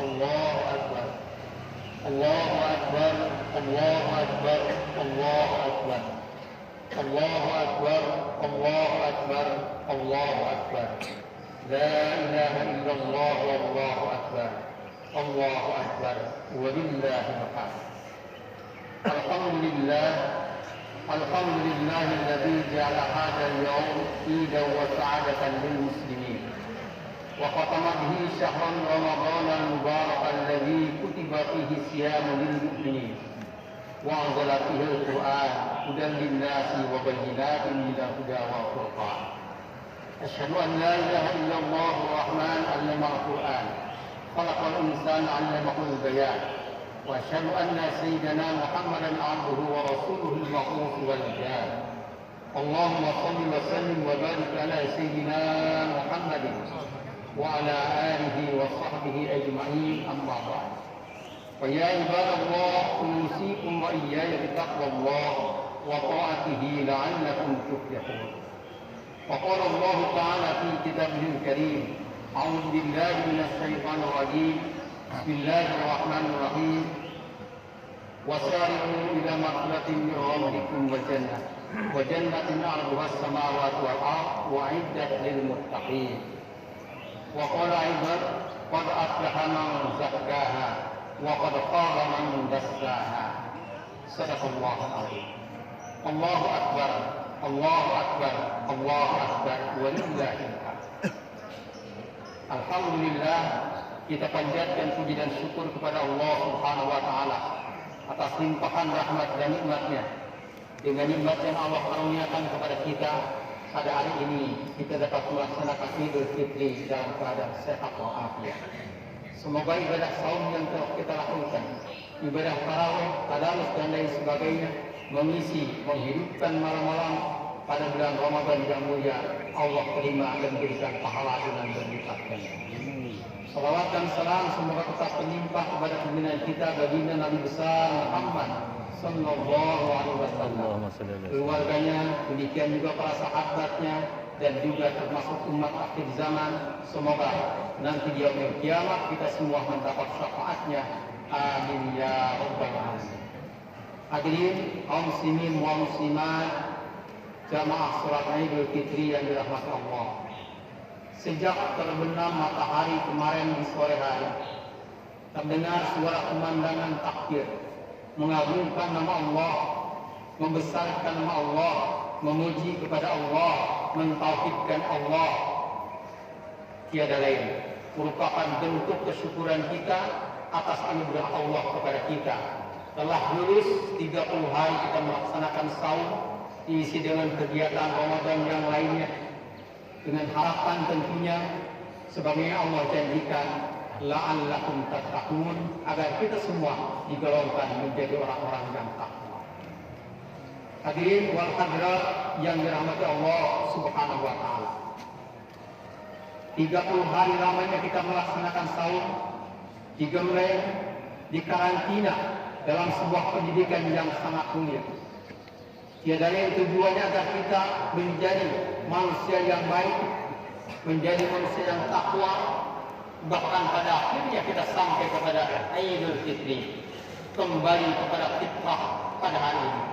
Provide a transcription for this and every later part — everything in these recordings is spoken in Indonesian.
الله أكبر الله أكبر الله أكبر الله أكبر الله أكبر الله أكبر الله أكبر لا إله إلا الله والله أكبر الله أكبر ولله الحمد. الحمد لله الذي جعل هذا اليوم عيدا وسعادة للمسلمين، وختم به شهر رمضان المبارك الذي كتب فيه الصيام للمؤمنين، وأنزل فيه القرآن هدى للناس وبينات من الهدى والفرقان. أشهد أن لا إله إلا الله الرحمن علم القرآن خلق الإنسان علمه البيان، وأشهد أن سيدنا محمدا عبده ورسوله المبعوث والجان. اللهم صل وسلم وبارك على سيدنا محمد وعلى آله وصحبه أجمعين، أما بعد. فيا عباد الله أوصيكم وإياي بتقوى الله وطاعته لعلكم تفلحون. وقال الله تعالى في كتابه الكريم: أعوذ بالله من الشيطان الرجيم، بسم الله الرحمن الرحيم، وسارعوا إلى مغفرة من ربكم وجنة عرضها السماوات والأرض وأعدت للمتقين. وقال أيضا: قد أفلح من زكاها وقد خاب من دساها. صدق الله العظيم. الله أكبر الله أكبر الله أكبر ولله الحمد. Alhamdulillah, kita panjatkan puji dan syukur kepada Allah Subhanahu wa taala atas limpahan rahmat dan nikmat-Nya. Dengan nikmat yang Allah karuniakan kepada kita pada hari ini, kita dapat melaksanakan Idul Fitri dalam keadaan sehat walafiat. Semoga ibadah saum yang telah kita lakukan, ibadah tarawih, tadarus dan lain sebagainya, mengisi, menghidupkan malam-malam pada bulan Ramadan yang mulia, Allah terima dan berikan pahala dengan berlipat-lipat. Salawat dan salam semoga tetap melimpah kepada pimpinan kita, baginda Nabi besar Muhammad sallallahu alaihi wasallam, keluarganya, demikian juga para sahabatnya, dan juga termasuk umat akhir zaman. Semoga nanti di yaumul kiamat kita semua mendapat syafaatnya. Amin ya rabbal alamin. Hadirin kaum muslimin wa muslimat, jamaah salat Idul Fitri yang dirahmati Allah. Sejak terbenam matahari kemarin di sore hari, terdengar suara pemandangan takbir, mengagungkan nama Allah, membesarkan nama Allah, memuji kepada Allah, mentauhidkan Allah. Tiada lain, merupakan bentuk kesyukuran kita atas anugerah Allah kepada kita. Telah lulus 30 hari kita melaksanakan saum, diisi dengan kegiatan Ramadan yang lainnya, dengan harapan tentunya sebagaimana Allah janjikan, la'allakum tattaqun, agar kita semua digolongkan menjadi orang-orang yang takwa. Hadirin wal hadirat yang dirahmati Allah Subhanahu wa taala. 30 hari lamanya kita melaksanakan saum, digembleng, dikarantina dalam sebuah pendidikan yang sangat mulia. Tiada lain tujuannya agar kita menjadi manusia yang baik, menjadi manusia yang takwa, bahkan pada akhirnya kita sampai kepada Idul Fitri, kembali kepada fitrah pada hari ini.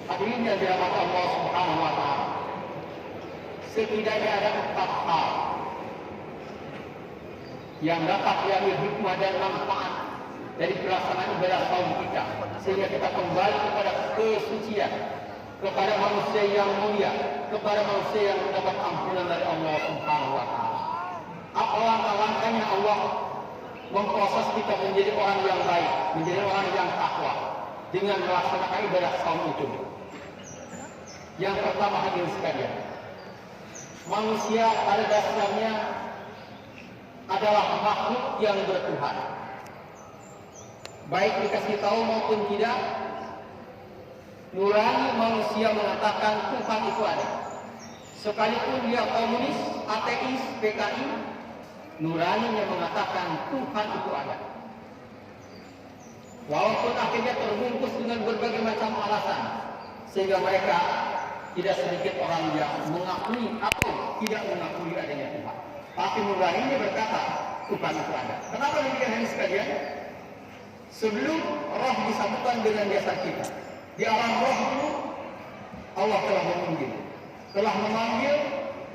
Hadirin yang dirahmati Allah Subhanahu wa taala, setidaknya ada 4 hal yang dapat diambil hikmah dan manfaat dari pelaksanaan ibadah saum kita, sehingga kita kembali kepada kesucian, kepada manusia yang mulia, kepada manusia yang mendapat ampunan dari Allah Subhanahu wa taala. Apa langkah-langkahnya Allah memproses kita menjadi orang yang baik, menjadi orang yang takwa dengan melaksanakan ibadah saum itu? Yang pertama, hadirin sekalian, manusia pada dasarnya adalah makhluk yang bertuhan. Baik dikasih tahu maupun tidak, nurani manusia mengatakan Tuhan itu ada. Sekalipun dia komunis, ateis, PKI, nuraninya mengatakan Tuhan itu ada. Walaupun akhirnya terbungkus dengan berbagai macam alasan, sehingga mereka tidak sedikit orang yang mengakui atau tidak mengakui adanya Tuhan. Tapi nuraninya berkata Tuhan itu ada. Kenapa demikian hadis sekalian? Sebelum roh disatukan dengan jasad kita, di alam roh itu Allah telah memanggil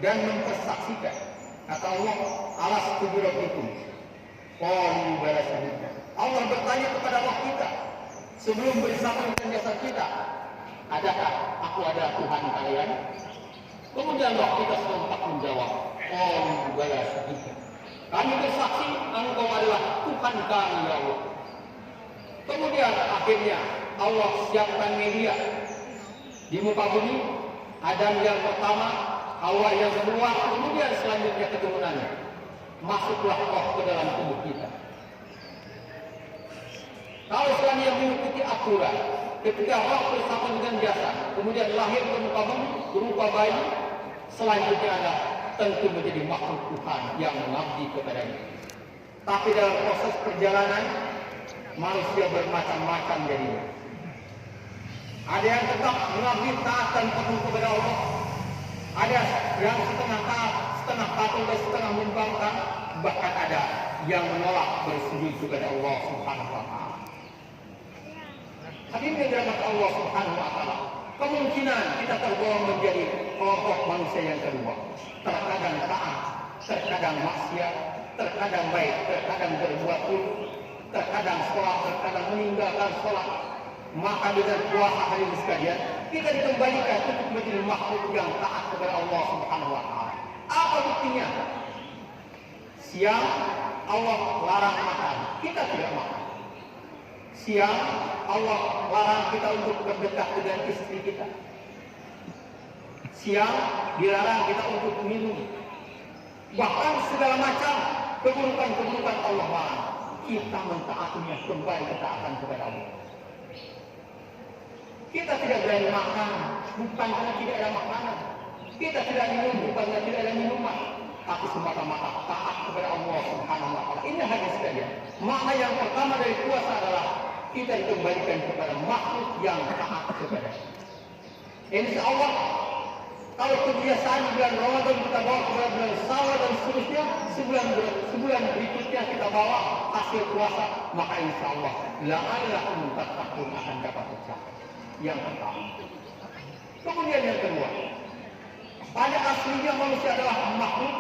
dan mempersaksikan. Kata Allah, alas tujurabikum. Qalu bala syahidna. Allah bertanya kepada roh kita sebelum bersatu dengan jasad kita, adakah aku adalah Tuhan kalian? Kemudian roh kita serentak menjawab, qalu bala syahidna. Kami bersaksi engkau adalah Tuhan kami ya Allah. Kemudian akhirnya Allah siapkan media di muka bumi, Adam yang pertama, Hawa yang kedua, kemudian selanjutnya keturunannya. Masuklah roh ke dalam tubuh kita. Kalau selanjutnya mengikuti aturan, ketika roh bersama dengan jasad, kemudian lahir ke muka bumi berupa bayi, selanjutnya adalah tentu menjadi makhluk Tuhan yang mengabdi kepadanya. Tapi dalam proses perjalanan, manusia bermacam-macam jadinya. Ada yang tetap mengabdi taat dan patuh kepada Allah. Ada yang setengah taat, setengah patuh dan setengah membangkang. Bahkan ada yang menolak bersujud kepada Allah Subhanahu wa Ta'ala. Hadirin yang dirahmati Allah Subhanahu wa Ta'ala, kemungkinan kita tergolong menjadi kelompok manusia yang kedua. Terkadang taat, terkadang maksiat, terkadang baik, terkadang berbuat buruk, terkadang sholat, terkadang meninggalkan sholat. Maka dengan puasa hadirin sekalian, kita dikembalikan untuk menjadi makhluk yang taat kepada Allah Subhanahu wa Ta'ala. Apa buktinya? Siang Allah larang makan, kita tidak makan. Siang Allah larang kita untuk berdekat dengan istri kita. Siang dilarang kita untuk minum. Bahkan segala macam keburukan-keburukan Allah larang. Kita mentaatinya, kembali ketaatan kepada Allah. Kita tidak berani makan, bukan karena tidak ada makanan. Kita tidak minum, bukan karena tidak ada minuman. Tapi semata-mata taat kepada Allah Subhanahu wa Ta'ala. Ini hadis sekalian. Makna yang pertama dari puasa adalah kita dikembalikan kepada makhluk yang taat kepada. Insya Allah, kalau kebiasaan bulan Ramadan kita bawa ke bulan Syawal dan seterusnya, sebulan berikutnya kita bawa hasil puasa, maka insya Allah la'allakum tattaqun akan dapat tercapai. Yang pertama. Kemudian yang kedua, pada aslinya manusia adalah makhluk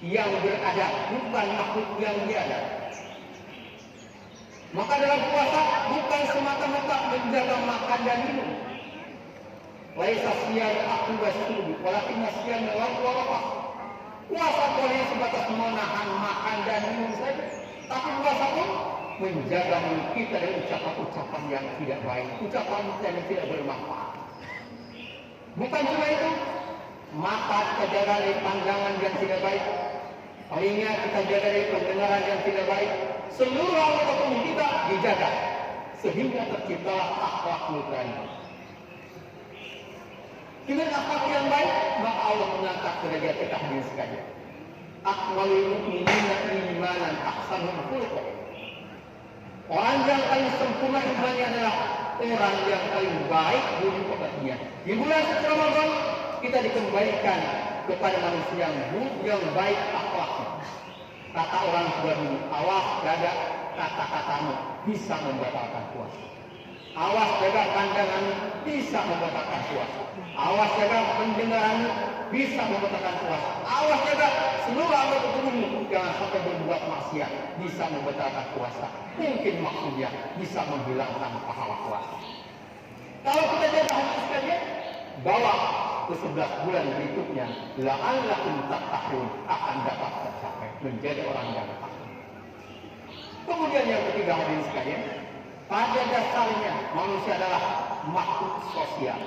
yang berada, bukan makhluk yang tiada. Maka dalam puasa bukan semata-mata menjaga makan dan minum. Laisa siyam aku wasyurbi, walakin siyam wal-walafa. Puasa boleh sebatas menahan makan dan minum saja, tapi puasa pun menjaga mulut kita dari ucapan-ucapan yang tidak baik, ucapan yang tidak bermanfaat. Bukan cuma itu, mata kita jaga dari pandangan yang tidak baik, telinga kita jaga dari pendengaran yang tidak baik, seluruh anggota tubuh kita dijaga sehingga terciptalah akhlak nurani. Dengan akhlak yang baik, maka Allah mengangkat derajat kita hadirin sekalian. Akmalul mu'minina imanan ahsanul khuluq. Orang yang paling sempurna imannya adalah orang yang paling baik budi pekertian. Di bulan suci Ramadan kita dikembalikan kepada manusia yang baik akhlaknya. Kata orang tua dulu, awas jaga kata-katamu bisa membatalkan puasa. Awas jaga pandanganmu bisa membatalkan puasa. Awas jaga pendengaranmu bisa membatalkan puasa. Awas jaga seluruh anggota tubuhmu jangan sampai berbuat maksiat bisa membatalkan puasa. Mungkin maksudnya bisa menghilangkan pahala puasa. Kalau kita jaga hadis sekalian, bawa ke 11 bulan berikutnya, la'allakum tattaqun akan dapat tercapai menjadi orang yang takwa. Kemudian yang ketiga hadirin sekalian, pada dasarnya manusia adalah makhluk sosial.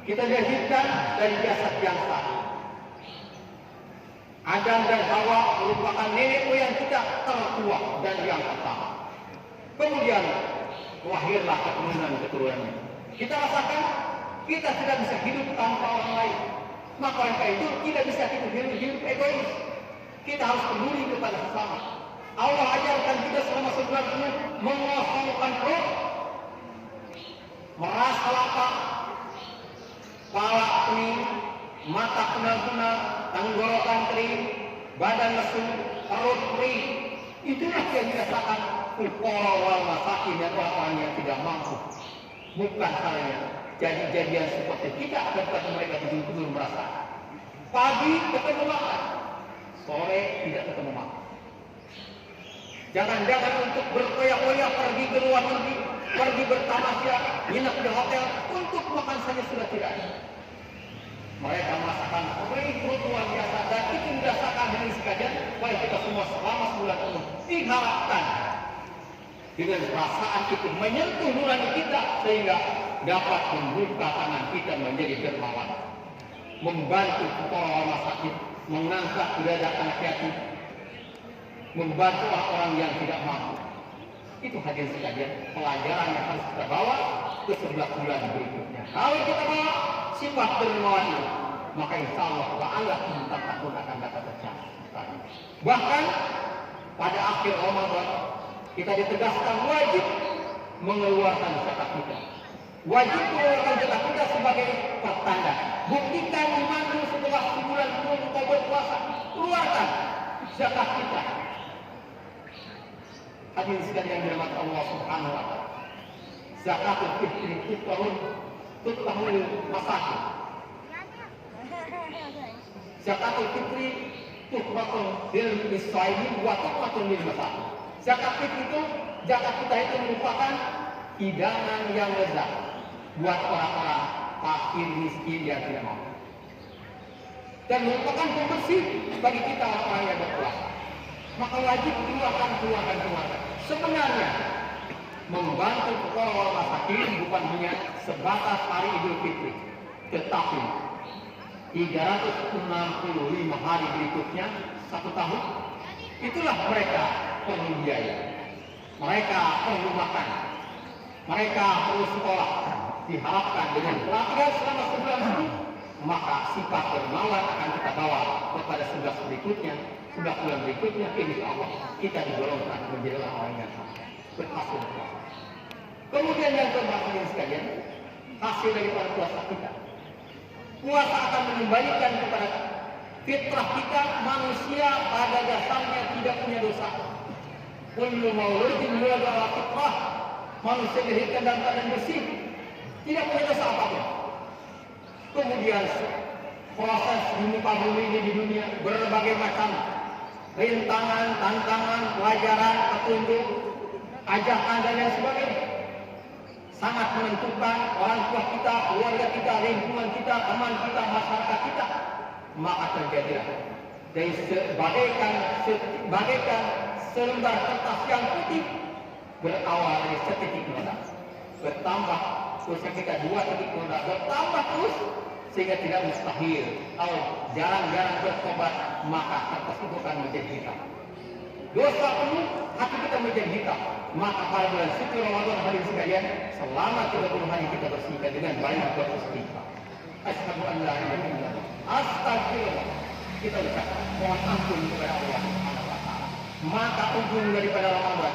Kita dilahirkan dari jasad yang satu. Adam dan Hawa merupakan nenek moyang kita tertua dan yang pertama. Kemudian lahirlah keturunan-keturunannya. Kita rasakan kita tidak bisa hidup tanpa orang lain. Maka oleh karena itu tidak bisa hidup egois. Kita harus peduli kepada sesama. Allah ajarkan kita selama sebulan penuh mengosongkan perut, merasa lapar, kepala pening, mata kunang-kunang, tenggorokan kering, badan lesu, perut kering. Itulah yang dirasakan fuqara wal masakin, yang orang-orang yang tidak mampu. Bukan halnya jadi-jadian seperti kita akan kata mereka betul-betul merasakan. Pagi ketemu makan, sore tidak ketemu makan. Jangan-jangan untuk berkoyak-koyak pergi ke luar negeri, pergi bertamasya, nginep di hotel, untuk makan saja sudah tidak ada. Mereka merasakan perut luar biasa, dan itu dirasakan dengan sekalian oleh kita semua selama sebulan penuh. Diharapkan dengan perasaan itu menyentuh nurani kita sehingga dapat membuka tangan kita menjadi dermawan, membantu orang sakit, mengangkat derajat anak yatim, membantu orang-orang yang tidak mampu. Itu hadirin sekalian pelajaran yang harus kita bawa ke 11 bulan berikutnya. Kalau kita bawa sifat dermawan ini, maka insya Allah kita takut akan dapat tercapai. Bahkan pada akhir Ramadan kita ditegaskan wajib mengeluarkan zakat kita. Wajib mengeluarkan zakat kita sebagai pertanda. Buktikan imanmu setelah sebulan penuh kita berpuasa. Keluarkan zakat kita. Hadirin sekalian yang dirahmati Allah Subhanahu wa taala. Zakatul fitri tutahul masakin. Zakatul fitri tuhratun lil misaimin wa tuhratun lil masakin. Zakat fitri itu, zakat kita itu merupakan hidangan yang lezat buat orang-orang fakir miskin yang tidak mampu. Dan merupakan pembersih bagi kita orang-orang yang berpuasa. Maka wajib keluarkan. Sebenarnya membantu orang masakin bukan hanya sebatas hari Idul Fitri, tetapi 365 hari berikutnya 1 tahun, itulah mereka perlu biaya, mereka perlu makan, mereka perlu sekolah. Diharapkan dengan pelatihan selama sebulan ini, maka sifat dermawan akan kita bawa kepada 11 berikutnya, 11 bulan berikutnya. Insya Allah kita digolongkan menjadi orang yang berhasil. Kemudian yang keempat sekalian, hasil daripada puasa kita. Puasa akan mengembalikan kepada fitrah kita. Manusia pada dasarnya tidak punya dosa. Kullu mauludin yuladu ala fitrah. Manusia dilahirkan dalam keadaan bersih, tidak punya dosa apapun. Kemudian proses di muka bumi ini di dunia berbagai macam rintangan, tantangan, pelajaran, petunjuk, ajakan dan lain sebagainya. Sangat menentukan orang tua kita, keluarga kita, lingkungan kita, teman kita, masyarakat kita. Maka terjadilah dari bagaikan selembar kertas yang putih, berawal dari setitik noda, bertambah terusnya kita 2 titik noda, bertambah terus sehingga tidak mustahil kalau jarang-jarang bertobat, maka kertas itu akan menjadi hitam. Dosa penuh, hati kita menjadi hitam. Maka pada bulan suci Ramadan hari sekalian, selama 30 hari kita bersihkan dengan banyak beristighfar. Asyhadu an la ilaha illallah. Astagfirullah. Kita ucapkan mohon ampun kepada Allah Subhanahu wa taala. Maka ujung daripada Ramadan,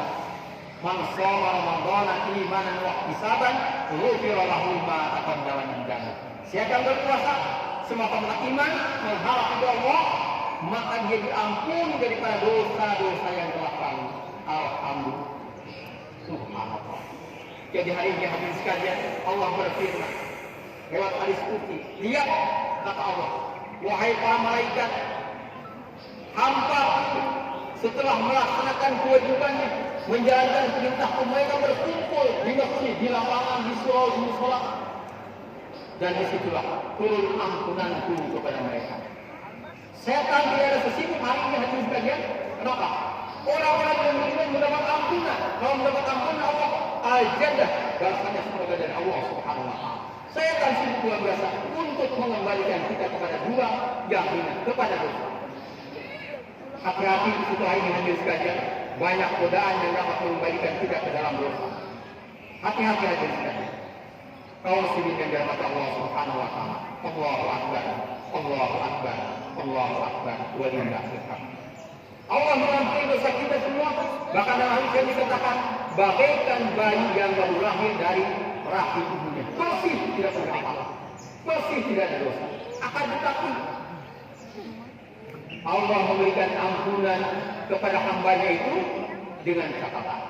man shoma Ramadhana imanan wa ihtisaban, ghufira lahu ma taqaddama min dhanbi. Siapa yang berpuasa semata-mata iman, mengharap kepada Allah, maka dia diampuni daripada dosa-dosa yang telah lalu. Alhamdulillah. Subhanallah. Jadi hari ini hadirin sekalian, Allah berfirman lewat hadis qudsi. Lihat kata Allah, wahai para malaikat, hamba setelah melaksanakan kewajibannya, menjalankan perintahku, mereka berkumpul di masjid, di lapangan, di surau, di musola. Dan disitulah turun ampunanku kepada mereka. Setan tidak ada sesibuk hari ini hadirin sekalian. Kenapa? Orang-orang yang beriman mendapat ampunan. Kalau mendapat ampunan Allah, al-jannah, balasannya semoga dari Allah Subhanahu wa taala. Setan sibuk luar biasa untuk mengembalikan kita kepada dua yang hina, kepada dosa. Hati-hati setelah ini hadirin sekalian, banyak godaan yang dapat mengembalikan kita ke dalam dosa. Hati-hati hadirin sekalian. Kaum muslimin yang dirahmati Allah Subhanahu wa taala. Allahu akbar. Allahu akbar. Allahu akbar. Walillahil hamd. Allah mengampuni dosa kita semua. Bahkan dalam hadis yang dikatakan bagaikan bayi yang baru lahir dari rahim ibunya. Bersih, tidak punya apa-apa. Bersih, tidak ada dosa. Akan tetapi Allah memberikan ampunan kepada hambanya itu dengan catatan.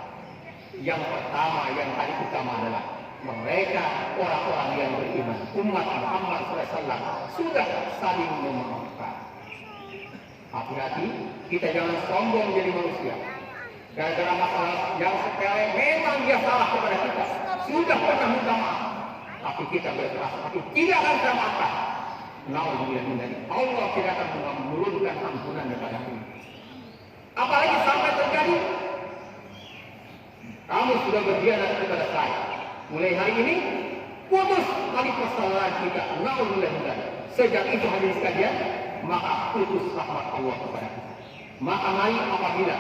Yang pertama, yang paling utama adalah mereka orang-orang yang beriman, umat Muhammad SAW sudah saling memaafkan. Hati-hati, kita jangan sombong jadi manusia. Gara-gara masalah yang sepele, memang dia salah kepada kita. Sudah pernah minta maaf, tapi kita berkeras hati, tidak akan kita maafkan. Allah tidak akan menurunkan ampunan kepada kita. Apalagi sampai terjadi, kamu sudah berkhianat kepada saya. Mulai hari ini, putus tali persaudaraan kita. Sejak itu hadirin sekalian, maka putus rahmat Allah kepada kita. Maka mari apabila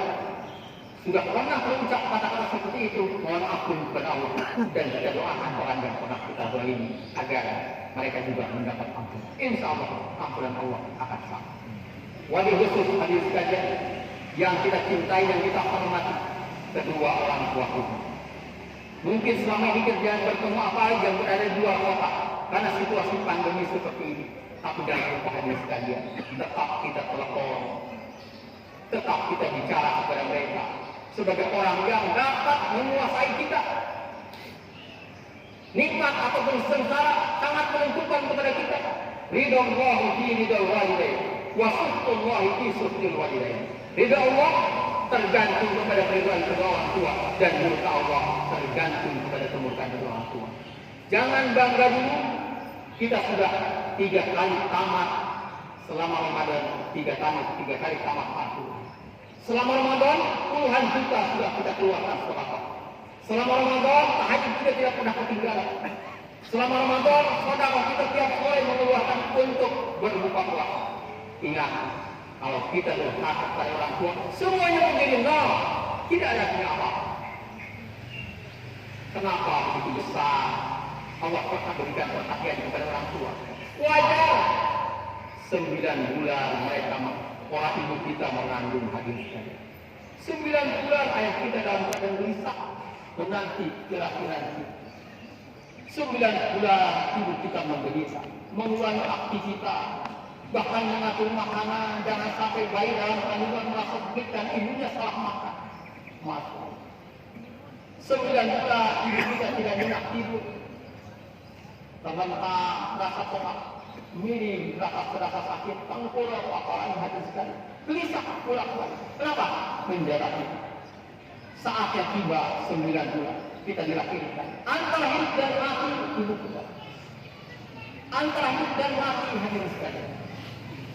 sudah pernah berucap kata-kata seperti itu, mohon ampun kepada Allah dan kita doakan orang yang pernah kita zalimi agar mereka juga mendapat ampun. Insya Allah ampunan Allah akan sama. Wabil khusus hadirin sekalian yang kita cintai dan kita hormati, kedua orang tua kita. Mungkin selama ini kerjaan bertemu apa yang berada di luar kota karena situasi pandemi seperti ini. Tapi jangan lupa hadirin sekalian, tetap kita telepon, tetap kita bicara kepada mereka sebagai orang yang dapat menguasai kita. Nikmat ataupun sengsara sangat menentukan kepada kita. Ridha Allah fi ridha walidain, wa suhtullahi fi suhtil walidain. Ridha Allah tergantung kepada keridhaan kedua orang tua dan murka Allah tergantung kepada kemurkaan kedua orang tua. Jangan bangga dulu kita sudah 3 kali tamat selama Ramadan, 3 kali tamat Al-Quran. Selama Ramadan puluhan juta sudah kita keluarkan sedekah. Selama Ramadan tahajud kita tidak pernah ketinggalan. Selama Ramadan sedekah kita tiap sore mengeluarkan untuk berbuka puasa. Ingat, kalau kita berhak pada orang tua, semuanya menjadi nol. Tidak ada apa. Kenapa begitu besar Allah pernah berikan perhatian kepada orang tua? Wajar. 9 bulan mereka orang ibu kita mengandung hadirin sekalian. 9 bulan ayah kita dalam keadaan gelisah menanti kelahiran kita. 9 bulan ibu kita menderita, mengulangi aktivitas, bahkan mengatur makanan, jangan sampai bayi dalam kandungan merasa sakit dan ibunya salah makan. Masuk. 9 bulan ibu kita tidak nyenyak tidur, terlentang, rasa tengah, miring, rasa sakit, tengkorak, apalagi hati sekali, gelisah bolak-balik. Kenapa? Menjaga kita. Saatnya tiba 9 bulan kita dilahirkan. Antara hidup dan mati ibu kita. Antara hidup dan mati hadirin sekalian.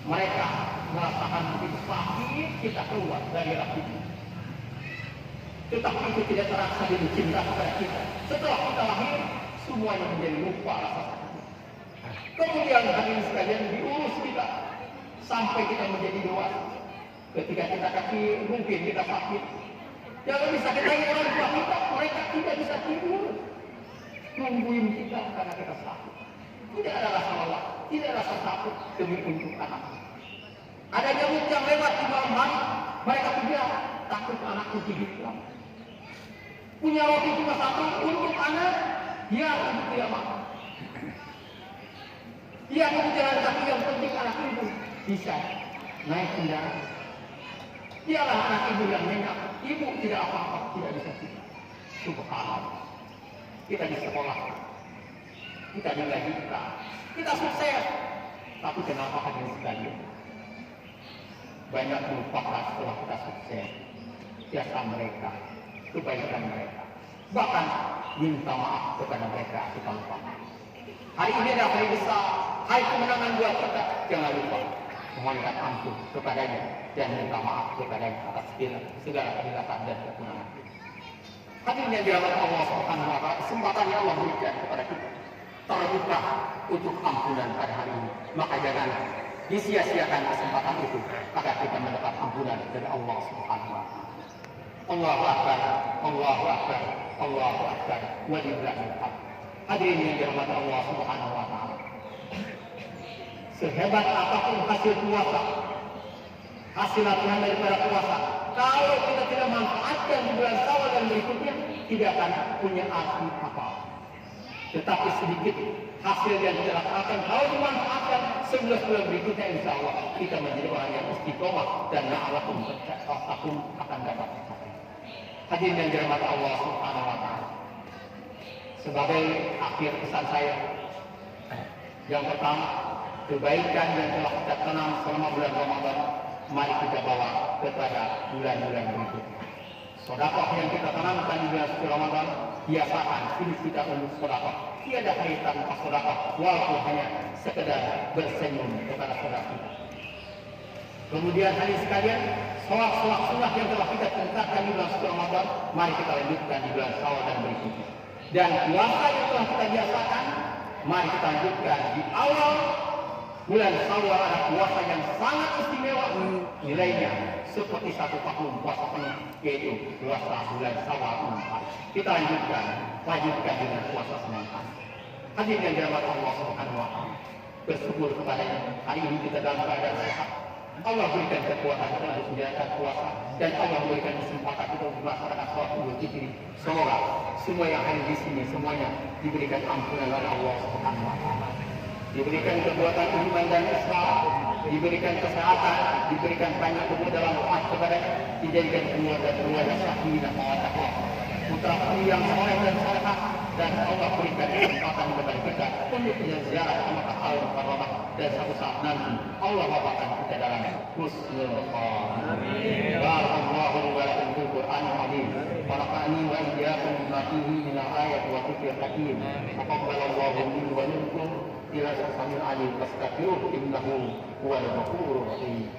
Mereka merasakan begitu sakit kita keluar dari rahim. Tetapi itu tidak terasa jadi cinta kepada kita. Setelah kita lahir, semuanya menjadi lupa rasa sakit. Kemudian hadirin sekalian diurus kita sampai kita menjadi dewasa. Ketika kita kecil, mungkin kita sakit. Jangan bisa kita orang tua kita, mereka tidak bisa tidur. Nungguin kita karena kita sakit. Tidak ada rasa lelah, tidak ada rasa takut demi untuk anak. Ada nyamuk yang lewat di malam hari, mereka tidak takut anakku gigit. Punya roti cuma 1 untuk anak, dia ibu tidak makan. Dia mau jalan kaki yang penting anak ibu bisa naik kendaraan. Dialah anak ibu yang nyenyak, ibu tidak apa-apa, tidak bisa tidur. Subhanallah. Kita di sekolah, kita digajikan, kita sukses. Tapi kenapa hadirin sekalian? Banyak melupakan setelah kita sukses jasa mereka, kebaikan mereka. Bahkan minta maaf kepada mereka kita lupa. Hari ini adalah hari besar, hari kemenangan buat kita. Jangan lupa memohonkan ampun kepadanya dan minta maaf kepadanya atas segala kejahatan dan kekurangan. Hadirin yang dirahmati Allah Subhanahu wa taala, kesempatan yang Allah berikan kepada kita terbuka untuk ampunan pada hari ini. Maka jangan disia-siakan kesempatan itu agar kita mendapat ampunan dari Allah Subhanahu wa taala. Allahu akbar, Allahu akbar, Allahu akbar, walillahil hamd. Hadirin yang dirahmati Allah Subhanahu wa taala. Sehebat apapun hasil puasa, hasil latihan daripada puasa, kalau kita tidak manfaatkan di bulan Syawal dan berikutnya, tidak akan punya arti apa. tetapi sedikit hasil yang kita dapatkan kalau dimanfaatkan 11 bulan berikutnya insya Allah kita menjadi orang yang istiqomah dan la'alakum tattaqun akan dapat. Hadirin yang dirahmati Allah Subhanahu wa taala. Sebagai akhir pesan saya, yang pertama, kebaikan yang telah kita tanam selama bulan Ramadan mari kita bawa kepada bulan-bulan berikutnya. Sedekah yang kita tanamkan di bulan suci Ramadan, biasakan hidup kita untuk sedekah. Tiada kaitan tanpa sedekah, walaupun hanya sekedar bersenyum kepada saudara kita. Kemudian hadirin sekalian, sholat-sholat sunnah yang telah kita tingkatkan di bulan suci Ramadan, mari kita lanjutkan di bulan Syawal dan berikutnya. Dan puasa yang telah kita biasakan, mari kita lanjutkan di awal bulan Syawal. Ada puasa yang sangat istimewa nilainya seperti 1 tahun puasa penuh, yaitu puasa bulan Syawal 4. Kita lanjutkan dengan puasa Senin. Hadirin yang dirahmati Allah Subhanahu wa taala, bersyukur kepadanya hari ini kita dalam keadaan sehat. Allah berikan kekuatan kita untuk menjalankan puasa dan Allah berikan kesempatan kita untuk melaksanakan sholat Idul Fitri. Semoga semua yang hadir di sini semuanya diberikan ampunan oleh Allah Subhanahu wa taala, diberikan kekuatan iman dan Islam, diberikan kesehatan, diberikan banyak kemudahan doa kepadanya, dijadikan keluarga sakinah mawaddah, putra-putri yang soleh dan salehah, dan Allah berikan kesempatan kepada kita untuk ziarah ke Makkah Al-Mukarramah, dan satu saat nanti Allah wafatkan kita dalam husnul khatimah. Barakallahu wa lakum fil Qur'anil azim. Barakani wa iyyakum bima fihi min al-ayati wa dzikril hakim. Taqabbalallahu minni wa minkum ila samil alim. Fastaghfiruhu innahu huwal ghafurur rahim.